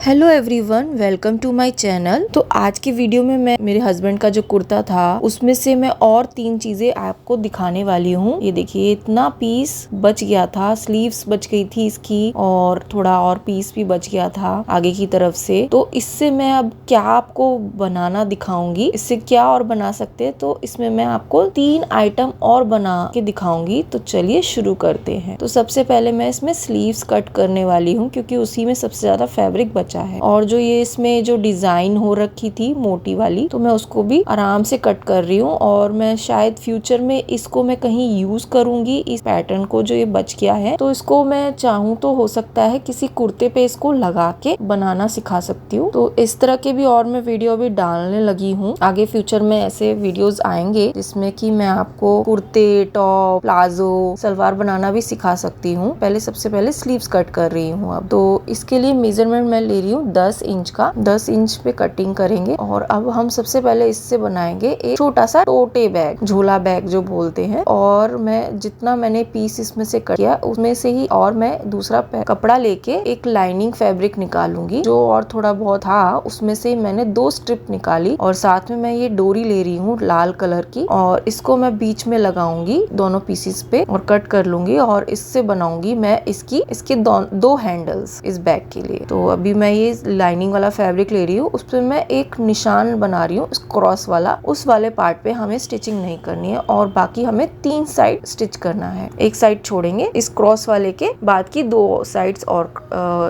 Hello everyone, welcome to my channel. तो आज की वीडियो में मैं मेरे हस्बैंड का जो कुर्ता था उसमें से मैं और 3 चीजें आपको दिखाने वाली हूँ। ये देखिए, इतना पीस बच गया था, स्लीव्स बच गई थी इसकी और थोड़ा और पीस भी बच गया था आगे की तरफ से। तो इससे मैं अब क्या आपको बनाना दिखाऊंगी, इससे क्या और बना सकते हैं। तो इसमें मैं आपको 3 आइटम और बना के दिखाऊंगी। तो चलिए शुरू करते हैं। तो सबसे पहले मैं इसमें स्लीव्स कट करने वाली हूँ क्योंकि उसी में सबसे ज्यादा फैब्रिक बचा है। और जो ये इसमें जो डिजाइन हो रखी थी मोटी वाली, तो मैं उसको भी आराम से कट कर रही हूँ। और मैं शायद फ्यूचर में इसको मैं कहीं यूज करूंगी, इस पैटर्न को जो ये बच गया है। तो इसको मैं चाहूँ तो हो सकता है किसी कुर्ते पे इसको लगा के बनाना सिखा सकती हूँ। तो इस तरह के भी और मैं वीडियो भी डालने लगी हूँ। आगे फ्यूचर में ऐसे वीडियोस आएंगे जिसमें कि मैं आपको कुर्ते, टॉप, प्लाजो, सलवार बनाना भी सिखा सकती हूँ। पहले सबसे पहले स्लीव्स कट कर रही हूँ। अब तो इसके लिए मेजरमेंट मैं ले रही हूँ 10 इंच का। 10 इंच पे कटिंग करेंगे। और अब हम सबसे पहले इससे बनाएंगे एक छोटा सा टोटे बैग, झोला बैग जो बोलते हैं। और मैं जितना मैंने पीस इसमें से कट किया उसमें से ही और मैं दूसरा कपड़ा लेके एक लाइनिंग फैब्रिक निकालूंगी। जो और थोड़ा बहुत था उसमें से मैंने 2 स्ट्रिप निकाली और साथ में मैं ये डोरी ले रही हूँ लाल कलर की। और इसको मैं बीच में लगाऊंगी दोनों पीसेस पे और कट कर लूंगी। और इससे बनाऊंगी मैं इसके 2 हैंडल्स इस बैग के लिए। तो अभी मैं ये लाइनिंग वाला फैब्रिक ले रही हूँ, उस पर मैं एक निशान बना रही हूँ क्रॉस वाला। उस वाले पार्ट पे हमें स्टिचिंग नहीं करनी है और बाकी हमें 3 साइड स्टिच करना है। एक साइड छोड़ेंगे, इस क्रॉस वाले के बाद की 2 साइड्स और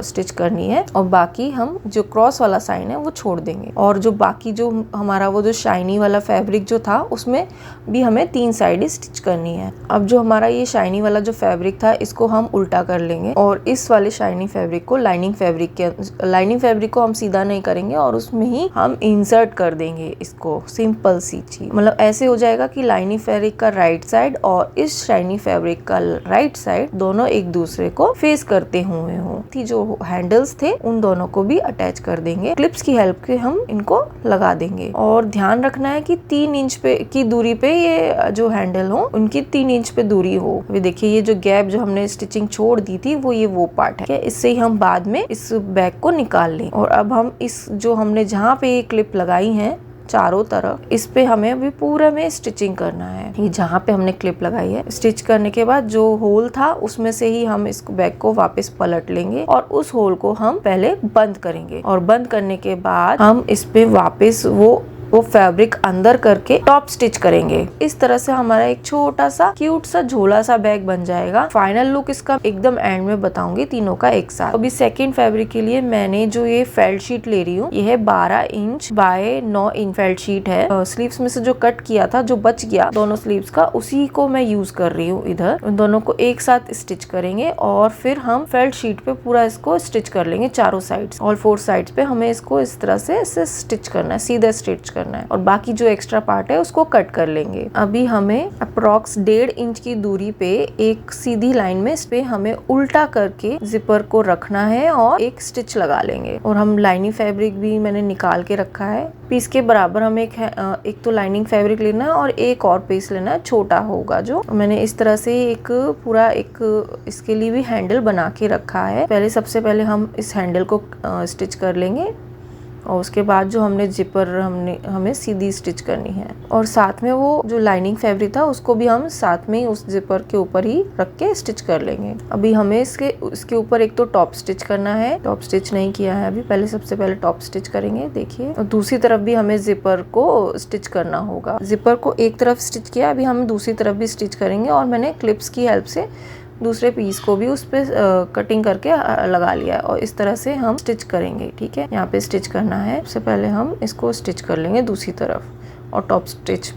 स्टिच करनी है। और बाकी हम जो क्रॉस वाला साइन है वो छोड़ देंगे। और जो बाकी जो हमारा वो जो शाइनी वाला फैब्रिक जो था उसमें भी हमें 3 साइड स्टिच करनी है। अब जो हमारा ये शाइनी वाला जो फैब्रिक था इसको हम उल्टा कर लेंगे और इस वाले शाइनी फैब्रिक को लाइनिंग फैब्रिक को हम सीधा नहीं करेंगे और उसमें ही हम इंसर्ट कर देंगे इसको। सिंपल सी चीज, मतलब ऐसे हो जाएगा कि लाइनिंग फैब्रिक का राइट साइड और इस शाइनी फैब्रिक का राइट साइड दोनों एक दूसरे को फेस करते हुए हो। जो हैंडल्स थे उन दोनों को भी अटैच कर देंगे। क्लिप्स की हेल्प के हम इनको लगा देंगे। और ध्यान रखना है कि 3 इंच पे की दूरी पे ये जो हैंडल हो उनकी 3 इंच पे दूरी हो। अभी देखिए, ये जो गैप जो हमने स्टिचिंग छोड़ दी थी वो पार्ट है। इससे ही हम बाद में इस बैग को निकाल लें। और अब हम इस जो हमने जहाँ पे ये क्लिप लगाई है चारों तरफ, इस पे हमें अभी पूरा में स्टिचिंग करना है। ये जहाँ पे हमने क्लिप लगाई है, स्टिच करने के बाद जो होल था उसमें से ही हम इस बैग को वापस पलट लेंगे और उस होल को हम पहले बंद करेंगे। और बंद करने के बाद हम इस पे वापस वो फैब्रिक अंदर करके टॉप स्टिच करेंगे। इस तरह से हमारा एक छोटा सा क्यूट सा झोला सा बैग बन जाएगा। फाइनल लुक इसका एकदम एंड में बताऊंगी तीनों का एक साथ। अभी सेकंड फैब्रिक के लिए मैंने जो ये फेल्ट शीट ले रही हूँ, ये है 12 inch by 9 inch felt sheet है। स्लीव्स में से जो कट किया था, जो बच गया दोनों स्लीव्स का, उसी को मैं यूज कर रही हूँ इधर। उन दोनों को एक साथ स्टिच करेंगे और फिर हम फेल्ट शीट पे पूरा इसको स्टिच कर लेंगे चारों साइड्स। ऑल 4 साइड्स पे हमें इसको इस तरह से स्टिच करना है, सीधा स्टिच करना है। और बाकी जो एक्स्ट्रा पार्ट है उसको कट कर लेंगे। अभी हमें अप्रॉक्स 1.5 इंच की दूरी पे एक सीधी लाइन में इस पे हमें उल्टा करके जिपर को रखना है और एक स्टिच लगा लेंगे। और हम लाइनिंग फैब्रिक भी मैंने निकाल के रखा है। पीस के बराबर हमें एक तो लाइनिंग फैब्रिक लेना है और एक और पीस लेना है, छोटा होगा जो। मैंने इस तरह से इसके लिए भी हैंडल बना के रखा है। सबसे पहले हम इस हैंडल को स्टिच कर लेंगे और उसके बाद जो हमने जिपर हमें सीधी स्टिच करनी है। और साथ में वो जो लाइनिंग फैब्रिक था उसको भी हम साथ में उस जिपर के ऊपर ही रख के स्टिच कर लेंगे। अभी हमें इसके ऊपर एक तो टॉप स्टिच करना है। टॉप स्टिच नहीं किया है अभी, सबसे पहले टॉप स्टिच करेंगे। देखिए, और दूसरी तरफ भी हमें जिपर को स्टिच करना होगा। जिपर को एक तरफ स्टिच किया, अभी हम दूसरी तरफ भी स्टिच करेंगे। और मैंने क्लिप्स की हेल्प से दूसरे पीस को भी उस पे कटिंग करके लगा लिया है। और इस तरह से हम स्टिच करेंगे। ठीक है, यहाँ पे स्टिच करना है। सबसे पहले हम इसको स्टिच कर लेंगे दूसरी तरफ और टॉप स्टिच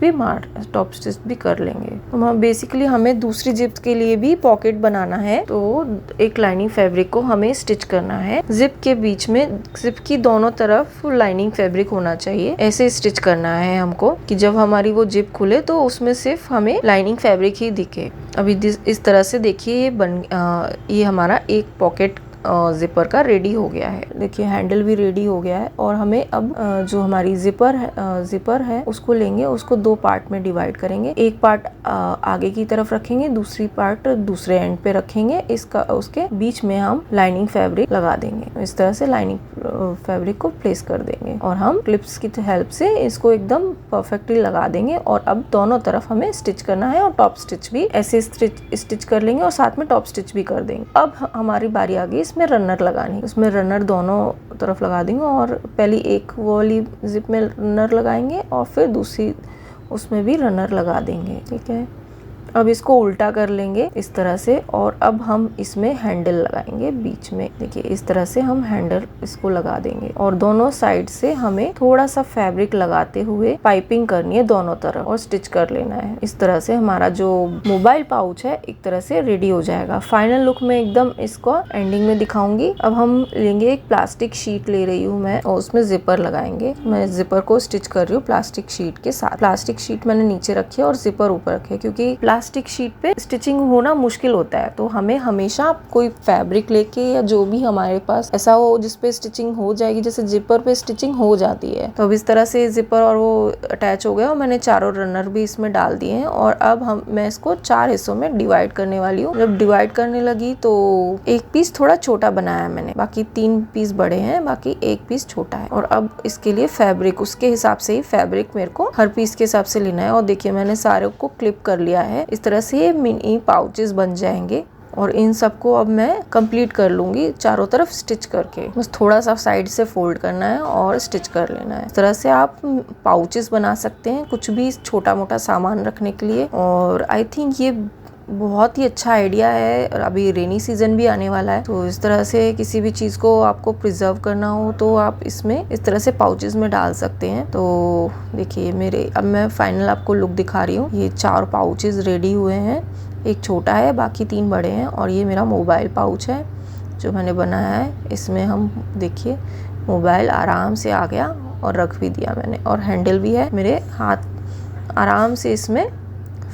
भी कर लेंगे। तो बेसिकली हमें दूसरी जिप के लिए भी पॉकेट बनाना है। तो एक लाइनिंग फैब्रिक को हमें स्टिच करना है। जिप के बीच में, जिप की दोनों तरफ लाइनिंग फैब्रिक होना चाहिए। ऐसे स्टिच करना है हमको कि जब हमारी वो जिप खुले तो उसमें सिर्फ हमें लाइनिंग फैब्रिक ही दिखे। अभी इस तरह से देखिए ये हमारा एक पॉकेट जिपर का रेडी हो गया है। देखिए, हैंडल भी रेडी हो गया है। और हमें अब जो हमारी जिपर है उसको लेंगे, उसको 2 पार्ट में डिवाइड करेंगे। एक पार्ट आगे की तरफ रखेंगे, दूसरी पार्ट दूसरे एंड पे रखेंगे। उसके बीच में हम लाइनिंग फैब्रिक लगा देंगे। इस तरह से लाइनिंग फैब्रिक को प्लेस कर देंगे और हम क्लिप्स की हेल्प से इसको एकदम परफेक्टली लगा देंगे। और अब दोनों तरफ हमें स्टिच करना है और टॉप स्टिच भी ऐसे स्टिच कर लेंगे और साथ में टॉप स्टिच भी कर देंगे। अब हमारी बारी आ गई इसमें रनर लगानी। इसमें रनर दोनों तरफ लगा देंगे और पहली एक वाली जिप में रनर लगाएंगे और फिर दूसरी उसमें भी रनर लगा देंगे। ठीक है, अब इसको उल्टा कर लेंगे इस तरह से और अब हम इसमें हैंडल लगाएंगे बीच में। देखिए इस तरह से हम हैंडल इसको लगा देंगे और दोनों साइड से हमें थोड़ा सा फैब्रिक लगाते हुए पाइपिंग करनी है दोनों तरफ और स्टिच कर लेना है। इस तरह से हमारा जो मोबाइल पाउच है एक तरह से रेडी हो जाएगा। फाइनल लुक में एकदम इसको एंडिंग में दिखाऊंगी। अब हम लेंगे एक प्लास्टिक शीट ले रही हूँ मैं और उसमें जिपर लगाएंगे। मैं जिपर को स्टिच कर रही हूँ प्लास्टिक शीट के साथ। प्लास्टिक शीट मैंने नीचे रखी है और जिपर ऊपर रखे क्योंकि प्लास्टिक शीट पे स्टिचिंग होना मुश्किल होता है, तो हमें हमेशा कोई फैब्रिक लेके या जो भी हमारे पास ऐसा हो जिसपे स्टिचिंग हो जाएगी, जैसे जिपर पे स्टिचिंग हो जाती है। तो अब इस तरह से जिपर और वो अटैच हो गया और मैंने चारों रनर भी इसमें डाल दिए हैं और अब मैं इसको 4 हिस्सों में डिवाइड करने वाली हूँ। जब डिवाइड करने लगी तो एक पीस थोड़ा छोटा बनाया मैंने, बाकी 3 पीस बड़े हैं, बाकी एक पीस छोटा है। और अब इसके लिए फैब्रिक उसके हिसाब से ही फैब्रिक मेरे को हर पीस के हिसाब से लेना है। और देखिए मैंने सारे को क्लिप कर लिया है। इस तरह से ये मिनी पाउचेस बन जाएंगे और इन सबको अब मैं कंप्लीट कर लूंगी चारों तरफ स्टिच करके। बस थोड़ा सा साइड से फोल्ड करना है और स्टिच कर लेना है। इस तरह से आप पाउचेस बना सकते हैं कुछ भी छोटा मोटा सामान रखने के लिए। और आई थिंक ये बहुत ही अच्छा आइडिया है। और अभी रेनी सीजन भी आने वाला है, तो इस तरह से किसी भी चीज़ को आपको प्रिजर्व करना हो तो आप इसमें इस तरह से पाउचेस में डाल सकते हैं। तो देखिए मेरे अब मैं फाइनल आपको लुक दिखा रही हूँ। ये 4 पाउचेस रेडी हुए हैं, एक छोटा है बाकी 3 बड़े हैं। और ये मेरा मोबाइल पाउच है जो मैंने बनाया है। इसमें हम देखिए मोबाइल आराम से आ गया और रख भी दिया मैंने, और हैंडल भी है, मेरे हाथ आराम से इसमें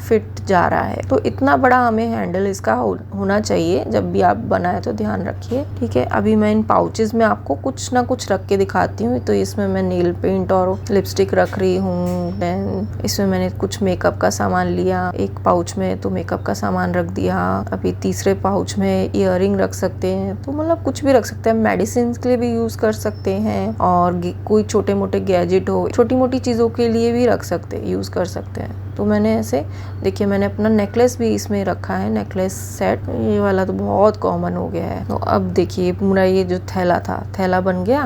फिट जा रहा है। तो इतना बड़ा हमें हैंडल इसका होना चाहिए जब भी आप बनाए, तो ध्यान रखिए। ठीक है, अभी मैं इन पाउचेस में आपको कुछ ना कुछ रख के दिखाती हूँ। तो इसमें मैं नेल पेंट और लिपस्टिक रख रही हूँ। देन इसमें मैंने कुछ मेकअप का सामान लिया, एक पाउच में तो मेकअप का सामान रख दिया। अभी तीसरे पाउच में इयररिंग रख सकते हैं, तो मतलब कुछ भी रख सकते हैं। मेडिसिन के लिए भी यूज कर सकते हैं और कोई छोटे मोटे गैजेट हो, छोटी मोटी चीजों के लिए भी रख सकते हैं, यूज कर सकते हैं। तो मैंने ऐसे देखिए मैंने अपना नेकलेस भी इसमें रखा है, नेकलेस सेट। ये वाला तो बहुत कॉमन हो गया है। तो अब देखिए पूरा ये जो थैला था, थैला बन गया।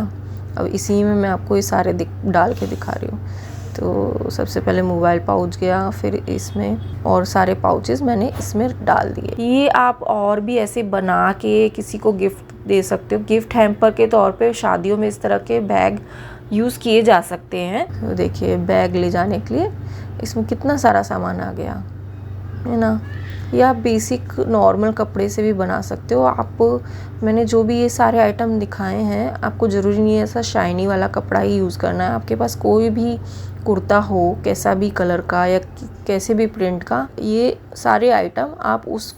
अब इसी में मैं आपको ये सारे डाल के दिखा रही हूँ। तो सबसे पहले मोबाइल पाउच गया, फिर इसमें और सारे पाउचेस मैंने इसमें डाल दिए। ये आप और भी ऐसे बना के किसी को गिफ्ट दे सकते हो। गिफ्ट हैम्पर के तौर पे शादियों में इस तरह के बैग यूज़ किए जा सकते हैं। तो देखिए बैग ले जाने के लिए इसमें कितना सारा सामान आ गया है ना। या आप बेसिक नॉर्मल कपड़े से भी बना सकते हो। आप मैंने जो भी ये सारे आइटम दिखाए हैं, आपको ज़रूरी नहीं है ऐसा शाइनी वाला कपड़ा ही यूज़ करना है। आपके पास कोई भी कुर्ता हो, कैसा भी कलर का या कैसे भी प्रिंट का, ये सारे आइटम आप उस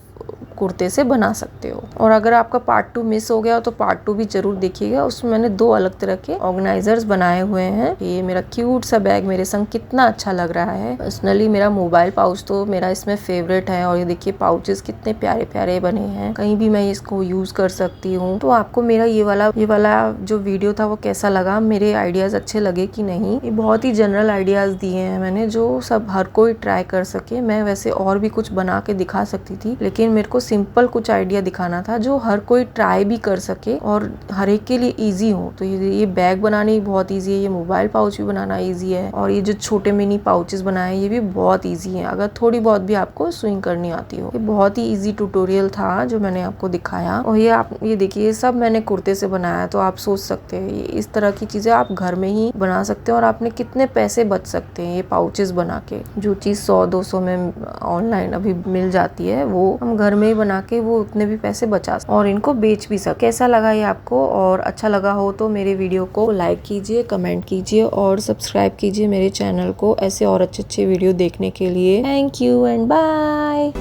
कुर्ते से बना सकते हो। और अगर आपका पार्ट 2 मिस हो गया तो पार्ट 2 भी जरूर देखिएगा। उसमें मैंने 2 अलग तरह के ऑर्गेनाइजर्स बनाए हुए हैं। ये मेरा क्यूट सा बैग मेरे संग कितना अच्छा लग रहा है। पर्सनली मेरा मोबाइल पाउच तो मेरा इसमें फेवरेट है। और ये देखिए पाउचेस कितने प्यारे प्यारे बने हैं, कहीं भी मैं इसको यूज कर सकती हूँ। तो आपको मेरा ये वाला जो वीडियो था वो कैसा लगा, मेरे आइडियाज अच्छे लगे कि नहीं। ये बहुत ही जनरल आइडियाज दिए हैं मैंने, जो सब हर कोई ट्राई कर सके। मैं वैसे और भी कुछ बना के दिखा सकती थी, लेकिन मेरे को सिंपल कुछ आइडिया दिखाना था जो हर कोई ट्राई भी कर सके और हर एक के लिए इजी हो। तो ये बैग बनाने बहुत इजी है, ये मोबाइल पाउच भी बनाना इजी है, और ये जो छोटे मिनी पाउचेस बनाए ये भी बहुत इजी है अगर थोड़ी बहुत भी आपको स्विंग करनी आती हो। ये बहुत ही इजी ट्यूटोरियल था जो मैंने आपको दिखाया। और ये देखिए ये सब मैंने कुर्ते से बनाया। तो आप सोच सकते हैं इस तरह की चीजें आप घर में ही बना सकते हैं और आपने कितने पैसे बच सकते हैं ये पाउचेस बना के। जो चीज 100-200 में ऑनलाइन अभी मिल जाती है, वो हम घर में ही बना के वो उतने भी पैसे बचा और इनको बेच भी सकते। कैसा लगा ये आपको? और अच्छा लगा हो तो मेरे वीडियो को लाइक कीजिए, कमेंट कीजिए और सब्सक्राइब कीजिए मेरे चैनल को ऐसे और अच्छे वीडियो देखने के लिए। Thank you and bye.